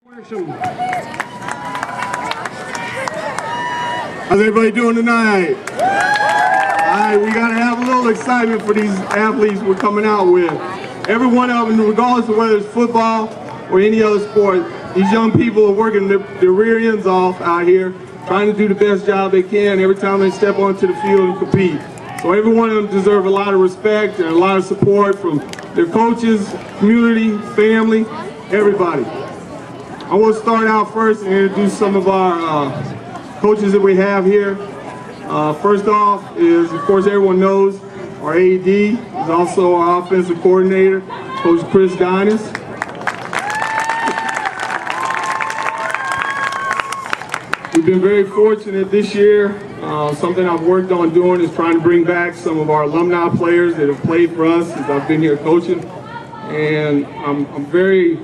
How's everybody doing tonight? Alright, we gotta have a little excitement for these athletes we're coming out with. Every one of them, regardless of whether it's football or any other sport, these young people are working their rear ends off out here, trying to do the best job they can every time they step onto the field and compete. So every one of them deserve a lot of respect and a lot of support from their coaches, community, family, everybody. I want to start out first and introduce some of our coaches that we have here. First off is, of course, everyone knows our AD is also our offensive coordinator, Coach Chris Guinness. We've been very fortunate this year. Something I've worked on doing is trying to bring back some of our alumni players that have played for us since I've been here coaching. And I'm very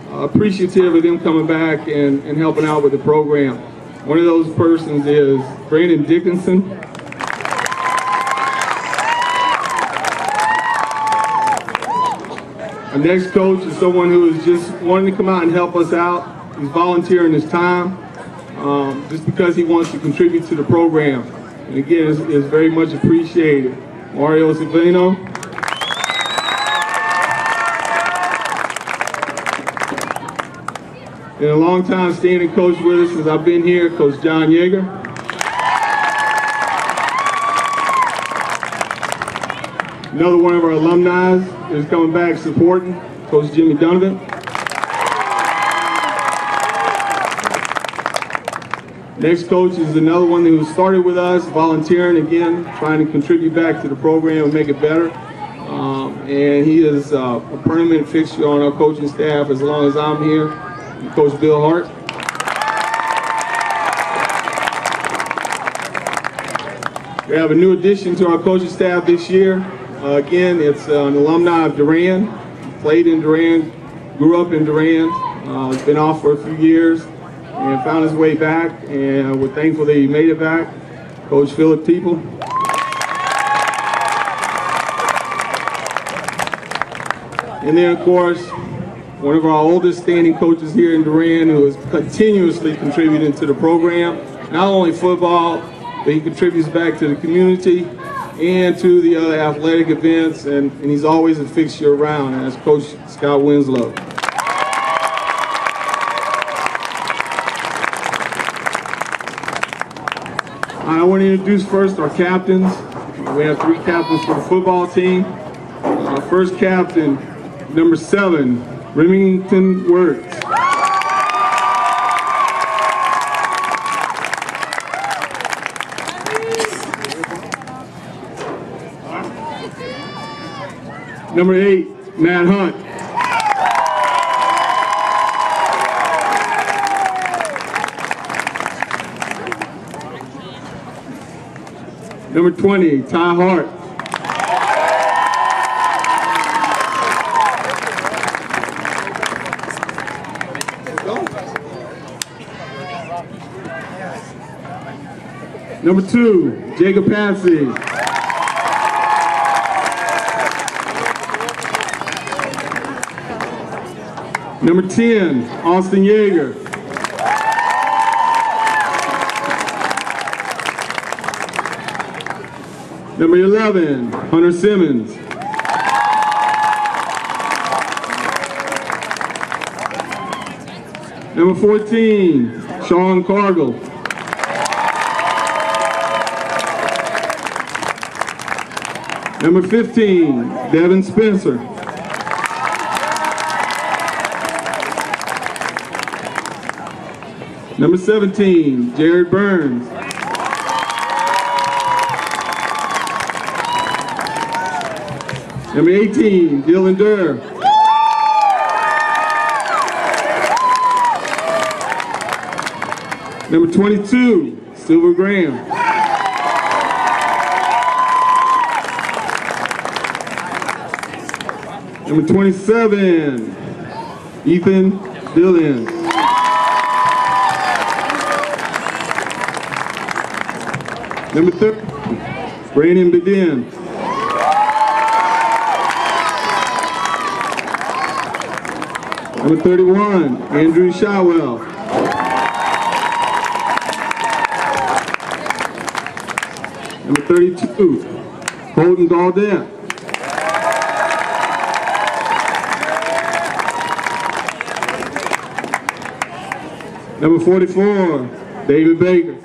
appreciative of them coming back and helping out with the program. One of those persons is Brandon Dickinson. Our next coach is someone who is just wanting to come out and help us out. He's volunteering his time just because he wants to contribute to the program. And again, it's very much appreciated. Mario Savino. And a long time standing coach with us since I've been here, Coach John Yeager. Another one of our alumni is coming back supporting, Coach Jimmy Donovan. Next coach is another one who started with us, volunteering again, trying to contribute back to the program and make it better. And he is a permanent fixture on our coaching staff as long as I'm here, Coach Bill Hart. We have a new addition to our coaching staff this year. Again, it's an alumni of Durand, played in Durand, grew up in Durand, has been off for a few years and found his way back, and we're thankful that he made it back. Coach Philip Teeple. And then, of course, one of our oldest standing coaches here in Durand, who is continuously contributing to the program, not only football, but he contributes back to the community and to the other athletic events, and he's always a fixture around, and that's Coach Scott Winslow. I want to introduce first our captains. We have 3 captains for the football team. Our first captain, number 7, Remington Wirtz. Number 8, Matt Hunt. Number 20, Ty Hart. Number 2, Jacob Patsy. Number 10, Austin Yeager. Number 11, Hunter Simmons. Number 14, Sean Cargill. Number 15, Devin Spencer. Number 17, Jared Burns. Number 18, Dylan Durr. Number 22, Silver Graham. Number 27, Ethan Dillon. Number 30, Brandon Bedin. Number 31, Andrew Shawell. Number 32, Holden Gaudette. Number 44, David Baker.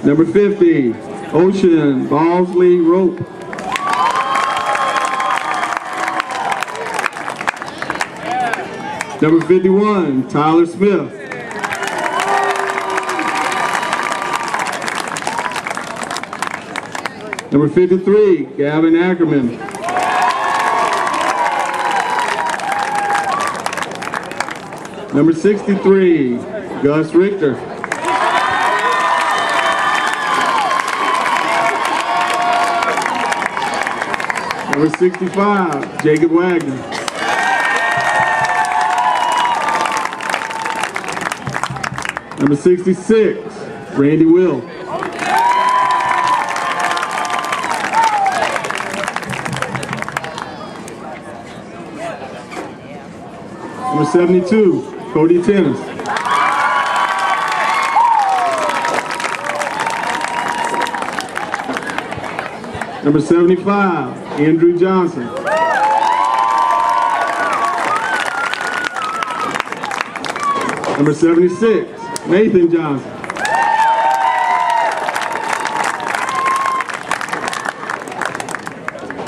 Number 50, Ocean Balsley Rope. Number 51, Tyler Smith. Number 53, Gavin Ackerman. Number 63, Gus Richter. Number 65, Jacob Wagner. Number 66, Randy Will. Number 72, Cody Tennis. Number 75, Andrew Johnson. Number 76, Nathan Johnson.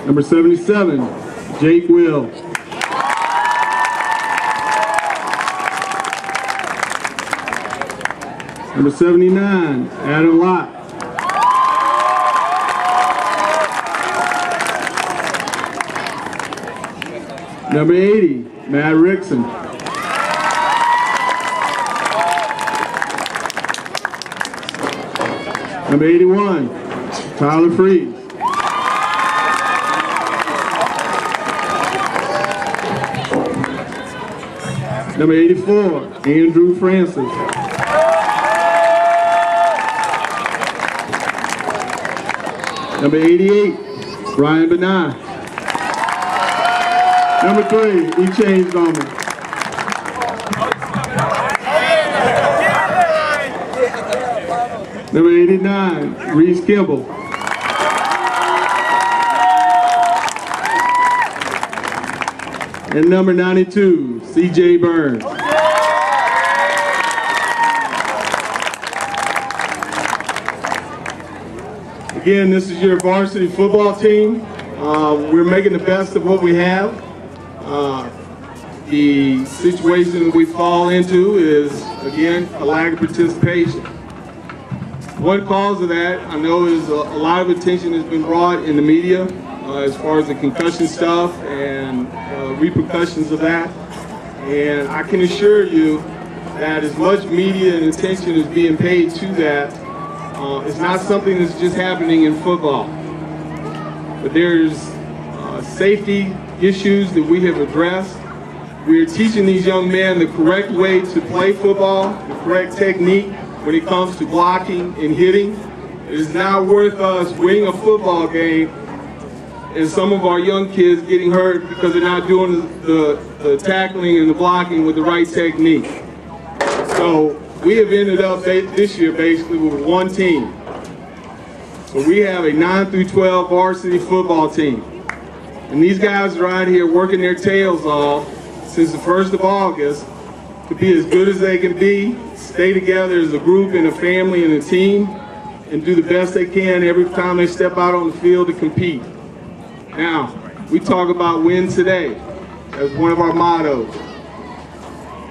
Number 77, Jake Will. Number 79, Adam Lott. Number 80, Matt Rickson. Number 81, Tyler Freeze. Number 84, Andrew Francis. Number 88, Brian Benai. Number 3, he changed on me. Number 89, Reese Kimball. And number 92, C.J. Burns. Again, this is your varsity football team. We're making the best of what we have. The situation we fall into is, again, a lack of participation. One cause of that, I know, is a lot of attention has been brought in the media as far as the concussion stuff and repercussions of that. And I can assure you that as much media and attention is being paid to that, it's not something that's just happening in football. But there's safety issues that we have addressed. We're teaching these young men the correct way to play football, the correct technique when it comes to blocking and hitting. It is not worth us winning a football game and some of our young kids getting hurt because they're not doing the tackling and the blocking with the right technique. So we have ended up this year basically with one team. So we have a 9 through 12 varsity football team. And these guys are out here working their tails off since the 1st of August to be as good as they can be, stay together as a group and a family and a team, and do the best they can every time they step out on the field to compete. Now, we talk about win today as one of our mottos.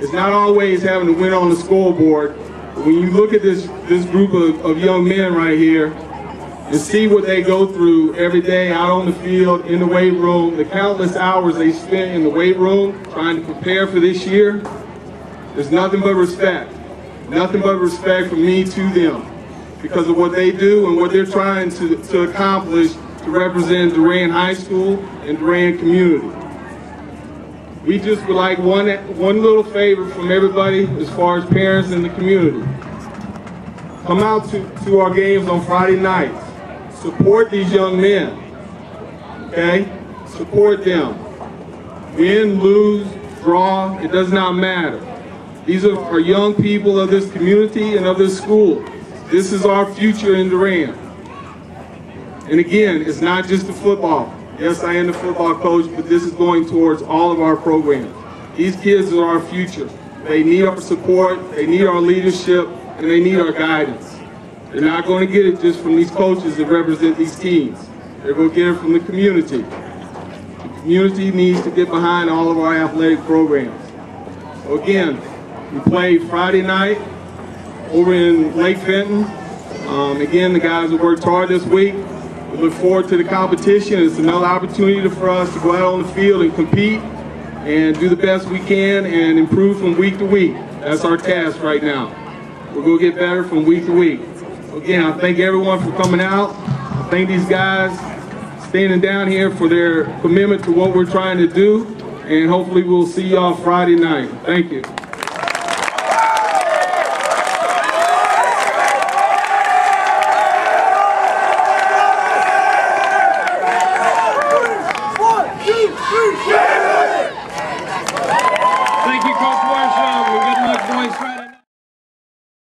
It's not always having to win on the scoreboard, but when you look at this group of young men right here and see what they go through every day out on the field, in the weight room, the countless hours they spend in the weight room trying to prepare for this year, there's nothing but respect. Nothing but respect from me to them because of what they do and what they're trying to accomplish to represent Durand High School and Durand community. We just would like one little favor from everybody as far as parents in the community. Come out to our games on Friday nights. Support these young men, okay? Support them. Win, lose, draw, it does not matter. These are our young people of this community and of this school. This is our future in Durand. And again, it's not just the football. Yes, I am the football coach, but this is going towards all of our programs. These kids are our future. They need our support, they need our leadership, and they need our guidance. They're not going to get it just from these coaches that represent these teams. They're going to get it from the community. The community needs to get behind all of our athletic programs. So again, we played Friday night over in Lake Fenton. Again, the guys have worked hard this week. We look forward to the competition. It's another opportunity for us to go out on the field and compete and do the best we can and improve from week to week. That's our task right now. We're going to get better from week to week. Again, I thank everyone for coming out. I thank these guys standing down here for their commitment to what we're trying to do. And hopefully we'll see y'all Friday night. Thank you. One, two, three,